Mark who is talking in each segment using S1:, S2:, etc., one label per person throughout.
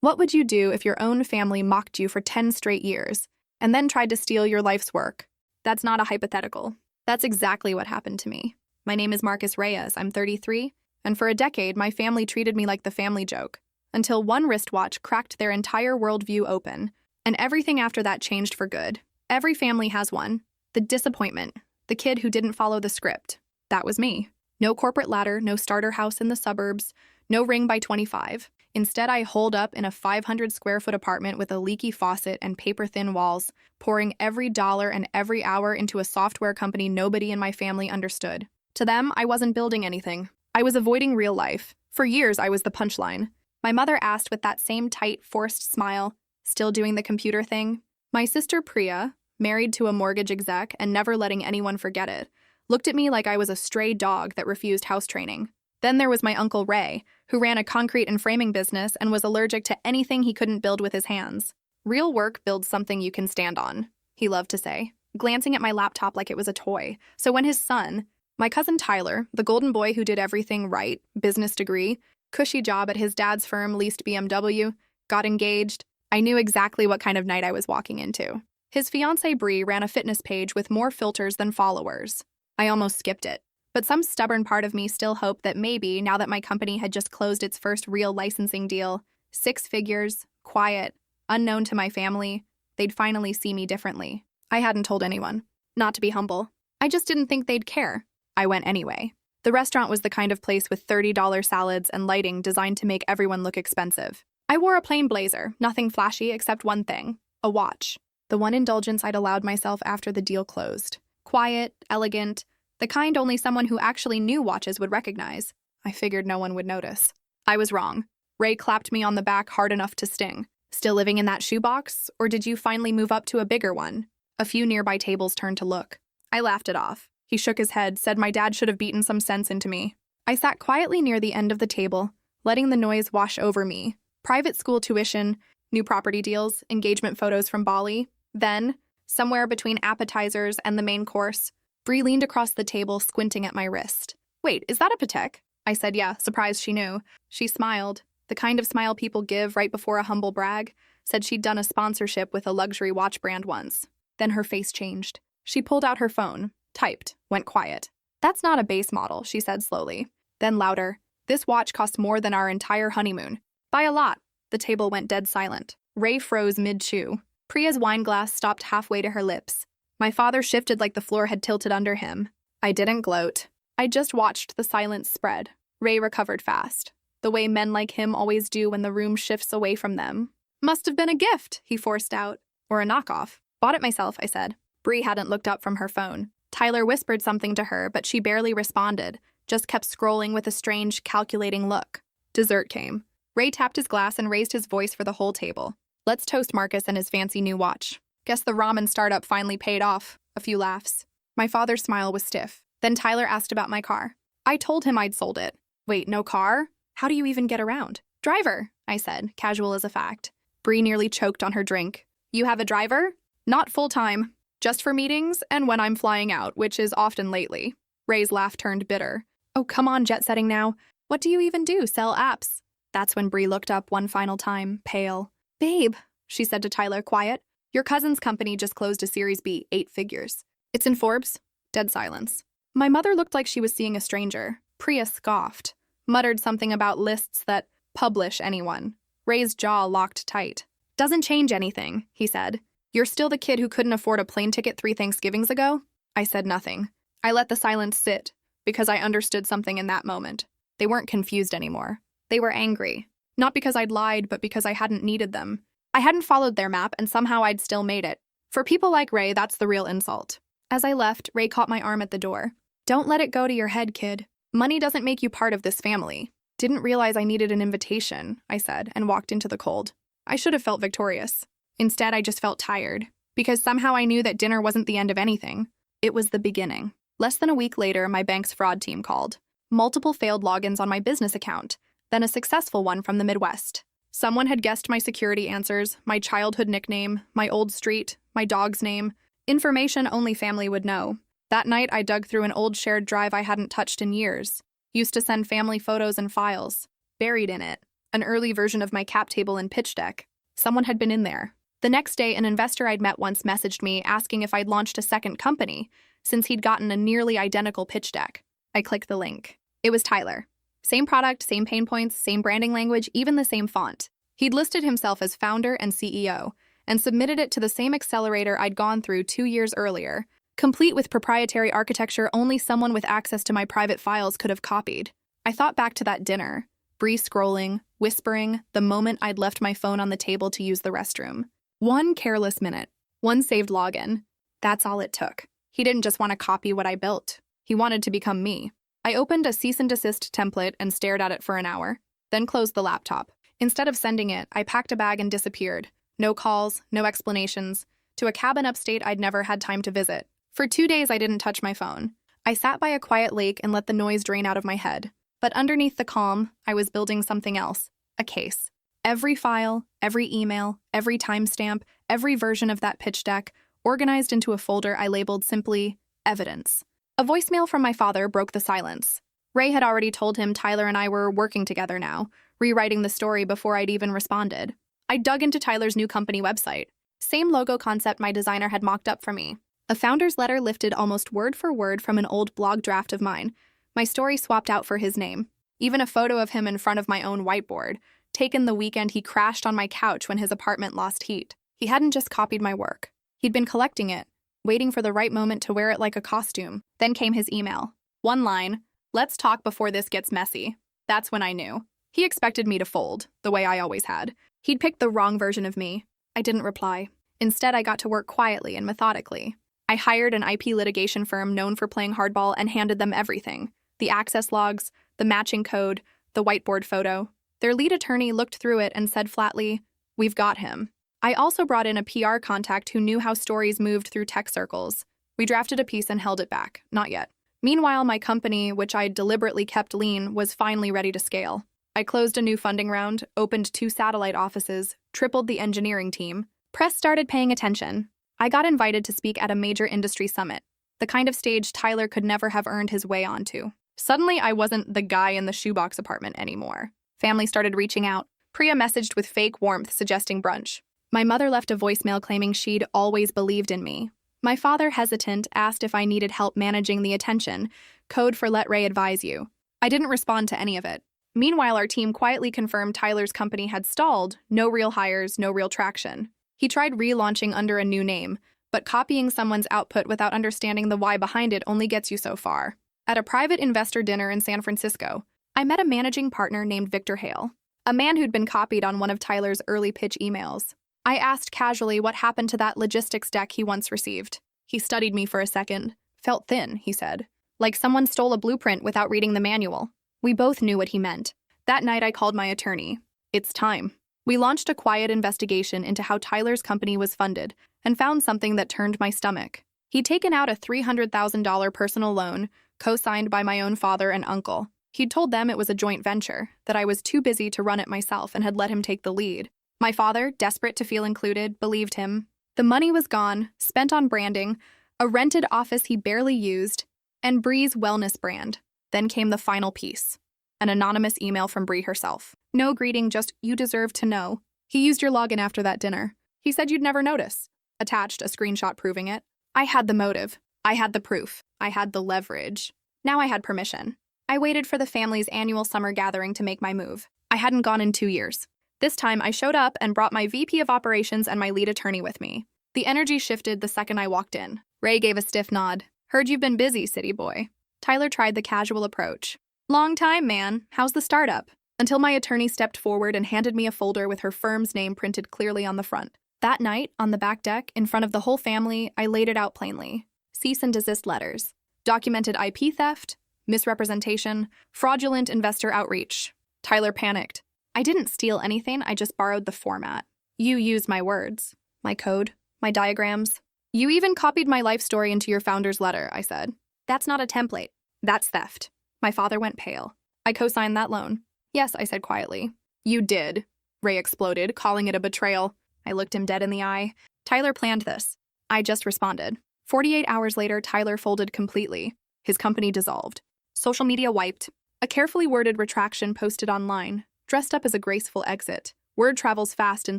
S1: What would you do if your own family mocked you for 10 straight years and then tried to steal your life's work? That's not a hypothetical. That's exactly what happened to me. My name is Marcus Reyes. I'm 33, and for a decade, my family treated me like the family joke, until one wristwatch cracked their entire worldview open, and everything after that changed for good. Every family has one. The disappointment. The kid who didn't follow the script. That was me. No corporate ladder, no starter house in the suburbs, no ring by 25. Instead, I holed up in a 500-square-foot apartment with a leaky faucet and paper-thin walls, pouring every dollar and every hour into a software company nobody in my family understood. To them, I wasn't building anything. I was avoiding real life. For years, I was the punchline. My mother asked with that same tight, forced smile, still doing the computer thing. My sister Priya, married to a mortgage exec and never letting anyone forget it, looked at me like I was a stray dog that refused house training. Then there was my Uncle Ray, who ran a concrete and framing business and was allergic to anything he couldn't build with his hands. Real work builds something you can stand on, he loved to say, glancing at my laptop like it was a toy. So when his son, my cousin Tyler, the golden boy who did everything right, business degree, cushy job at his dad's firm, leased BMW, got engaged, I knew exactly what kind of night I was walking into. His fiancée Bree ran a fitness page with more filters than followers. I almost skipped it. But some stubborn part of me still hoped that maybe, now that my company had just closed its first real licensing deal, 6 figures, quiet, unknown to my family, they'd finally see me differently. I hadn't told anyone. Not to be humble. I just didn't think they'd care. I went anyway. The restaurant was the kind of place with $30 salads and lighting designed to make everyone look expensive. I wore a plain blazer, nothing flashy except one thing, a watch. The one indulgence I'd allowed myself after the deal closed. Quiet, elegant, the kind only someone who actually knew watches would recognize. I figured no one would notice. I was wrong. Ray clapped me on the back hard enough to sting. Still living in that shoebox? Or did you finally move up to a bigger one? A few nearby tables turned to look. I laughed it off. He shook his head, said my dad should have beaten some sense into me. I sat quietly near the end of the table, letting the noise wash over me. Private school tuition, new property deals, engagement photos from Bali. Then, somewhere between appetizers and the main course, Bree leaned across the table, squinting at my wrist. Wait, is that a Patek? I said yeah, surprised she knew. She smiled, the kind of smile people give right before a humble brag, said she'd done a sponsorship with a luxury watch brand once. Then her face changed. She pulled out her phone, typed, went quiet. That's not a base model, she said slowly. Then louder, this watch cost more than our entire honeymoon. By a lot. The table went dead silent. Ray froze mid-chew. Priya's wine glass stopped halfway to her lips. My father shifted like the floor had tilted under him. I didn't gloat. I just watched the silence spread. Ray recovered fast, the way men like him always do when the room shifts away from them. Must have been a gift, he forced out. Or a knockoff. Bought it myself, I said. Bree hadn't looked up from her phone. Tyler whispered something to her, but she barely responded, just kept scrolling with a strange, calculating look. Dessert came. Ray tapped his glass and raised his voice for the whole table. Let's toast Marcus and his fancy new watch. Guess the ramen startup finally paid off. A few laughs. My father's smile was stiff. Then Tyler asked about my car. I told him I'd sold it. Wait, no car? How do you even get around? Driver, I said, casual as a fact. Bree nearly choked on her drink. You have a driver? Not full-time. Just for meetings and when I'm flying out, which is often lately. Ray's laugh turned bitter. Oh, come on, jet-setting now. What do you even do, sell apps? That's when Bree looked up one final time, pale. Babe, she said to Tyler, quiet. Your cousin's company just closed a Series B, 8 figures. It's in Forbes. Dead silence. My mother looked like she was seeing a stranger. Priya scoffed, muttered something about lists that publish anyone. Ray's jaw locked tight. Doesn't change anything, he said. You're still the kid who couldn't afford a plane ticket 3 Thanksgivings ago? I said nothing. I let the silence sit, because I understood something in that moment. They weren't confused anymore. They were angry. Not because I'd lied, but because I hadn't needed them. I hadn't followed their map, and somehow I'd still made it. For people like Ray, that's the real insult. As I left, Ray caught my arm at the door. Don't let it go to your head, kid. Money doesn't make you part of this family. Didn't realize I needed an invitation, I said, and walked into the cold. I should have felt victorious. Instead, I just felt tired, because somehow I knew that dinner wasn't the end of anything. It was the beginning. Less than a week later, my bank's fraud team called. Multiple failed logins on my business account, then a successful one from the Midwest. Someone had guessed my security answers, my childhood nickname, my old street, my dog's name, information only family would know. That night, I dug through an old shared drive I hadn't touched in years. Used to send family photos and files. Buried in it, an early version of my cap table and pitch deck. Someone had been in there. The next day, an investor I'd met once messaged me asking if I'd launched a second company, since he'd gotten a nearly identical pitch deck. I clicked the link. It was Tyler. Same product, same pain points, same branding language, even the same font. He'd listed himself as founder and CEO, and submitted it to the same accelerator I'd gone through 2 years earlier, complete with proprietary architecture only someone with access to my private files could have copied. I thought back to that dinner, Bree scrolling, whispering, the moment I'd left my phone on the table to use the restroom. One careless minute, one saved login. That's all it took. He didn't just want to copy what I built. He wanted to become me. I opened a cease and desist template and stared at it for an hour, then closed the laptop. Instead of sending it, I packed a bag and disappeared. No calls, no explanations, to a cabin upstate I'd never had time to visit. For 2 days, I didn't touch my phone. I sat by a quiet lake and let the noise drain out of my head. But underneath the calm, I was building something else, a case. Every file, every email, every timestamp, every version of that pitch deck, organized into a folder I labeled simply evidence. A voicemail from my father broke the silence. Ray had already told him Tyler and I were working together now, rewriting the story before I'd even responded. I dug into Tyler's new company website. Same logo concept my designer had mocked up for me. A founder's letter lifted almost word for word from an old blog draft of mine. My story swapped out for his name. Even a photo of him in front of my own whiteboard, taken the weekend he crashed on my couch when his apartment lost heat. He hadn't just copied my work. He'd been collecting it, waiting for the right moment to wear it like a costume. Then came his email. One line, "Let's talk before this gets messy." That's when I knew. He expected me to fold, the way I always had. He'd picked the wrong version of me. I didn't reply. Instead, I got to work quietly and methodically. I hired an IP litigation firm known for playing hardball and handed them everything. The access logs, the matching code, the whiteboard photo. Their lead attorney looked through it and said flatly, "We've got him." I also brought in a PR contact who knew how stories moved through tech circles. We drafted a piece and held it back. Not yet. Meanwhile, my company, which I deliberately kept lean, was finally ready to scale. I closed a new funding round, opened 2 satellite offices, tripled the engineering team. Press started paying attention. I got invited to speak at a major industry summit, the kind of stage Tyler could never have earned his way onto. Suddenly, I wasn't the guy in the shoebox apartment anymore. Family started reaching out. Priya messaged with fake warmth suggesting brunch. My mother left a voicemail claiming she'd always believed in me. My father, hesitant, asked if I needed help managing the attention, code for "let Ray advise you." I didn't respond to any of it. Meanwhile, our team quietly confirmed Tyler's company had stalled, no real hires, no real traction. He tried relaunching under a new name, but copying someone's output without understanding the why behind it only gets you so far. At a private investor dinner in San Francisco, I met a managing partner named Victor Hale, a man who'd been copied on one of Tyler's early pitch emails. I asked casually what happened to that logistics deck he once received. He studied me for a second. "Felt thin," he said. "Like someone stole a blueprint without reading the manual." We both knew what he meant. That night, I called my attorney. It's time. We launched a quiet investigation into how Tyler's company was funded and found something that turned my stomach. He'd taken out a $300,000 personal loan, co-signed by my own father and uncle. He'd told them it was a joint venture, that I was too busy to run it myself and had let him take the lead. My father, desperate to feel included, believed him. The money was gone, spent on branding, a rented office he barely used, and Bree's wellness brand. Then came the final piece. An anonymous email from Bree herself. No greeting, just "you deserve to know. He used your login after that dinner. He said you'd never notice." Attached, a screenshot proving it. I had the motive. I had the proof. I had the leverage. Now I had permission. I waited for the family's annual summer gathering to make my move. I hadn't gone in 2 years. This time, I showed up and brought my VP of operations and my lead attorney with me. The energy shifted the second I walked in. Ray gave a stiff nod. "Heard you've been busy, city boy." Tyler tried the casual approach. "Long time, man. How's the startup?" Until my attorney stepped forward and handed me a folder with her firm's name printed clearly on the front. That night, on the back deck, in front of the whole family, I laid it out plainly. Cease and desist letters. Documented IP theft, misrepresentation, fraudulent investor outreach. Tyler panicked. "I didn't steal anything, I just borrowed the format. You used my words, my code, my diagrams. You even copied my life story into your founder's letter," I said. "That's not a template. That's theft." My father went pale. "I co-signed that loan." "Yes," I said quietly. "You did," Ray exploded, calling it a betrayal. I looked him dead in the eye. "Tyler planned this." I just responded. 48 hours later, Tyler folded completely. His company dissolved. Social media wiped. A carefully worded retraction posted online. dressed up as a graceful exit. Word travels fast in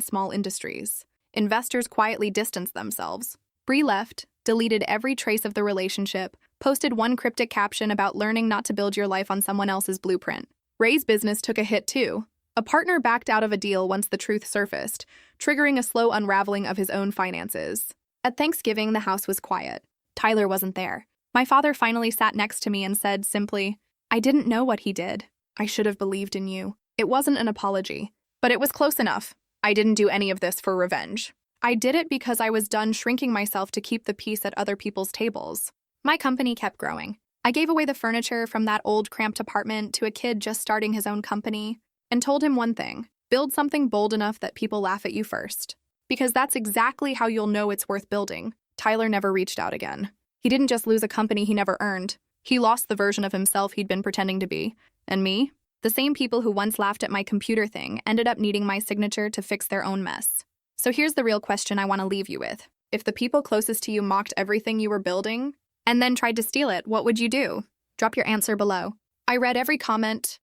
S1: small industries. Investors quietly distanced themselves. Bree left, deleted every trace of the relationship, posted one cryptic caption about learning not to build your life on someone else's blueprint. Ray's business took a hit too. A partner backed out of a deal once the truth surfaced, triggering a slow unraveling of his own finances. At Thanksgiving, the house was quiet. Tyler wasn't there. My father finally sat next to me and said simply, "I didn't know what he did. I should have believed in you." It wasn't an apology, but it was close enough. I didn't do any of this for revenge. I did it because I was done shrinking myself to keep the peace at other people's tables. My company kept growing. I gave away the furniture from that old cramped apartment to a kid just starting his own company and told him one thing: build something bold enough that people laugh at you first. Because that's exactly how you'll know it's worth building. Tyler never reached out again. He didn't just lose a company he never earned. He lost the version of himself he'd been pretending to be. And me? The same people who once laughed at my computer thing ended up needing my signature to fix their own mess. So here's the real question I want to leave you with. If the people closest to you mocked everything you were building and then tried to steal it, what would you do? Drop your answer below. I read every comment,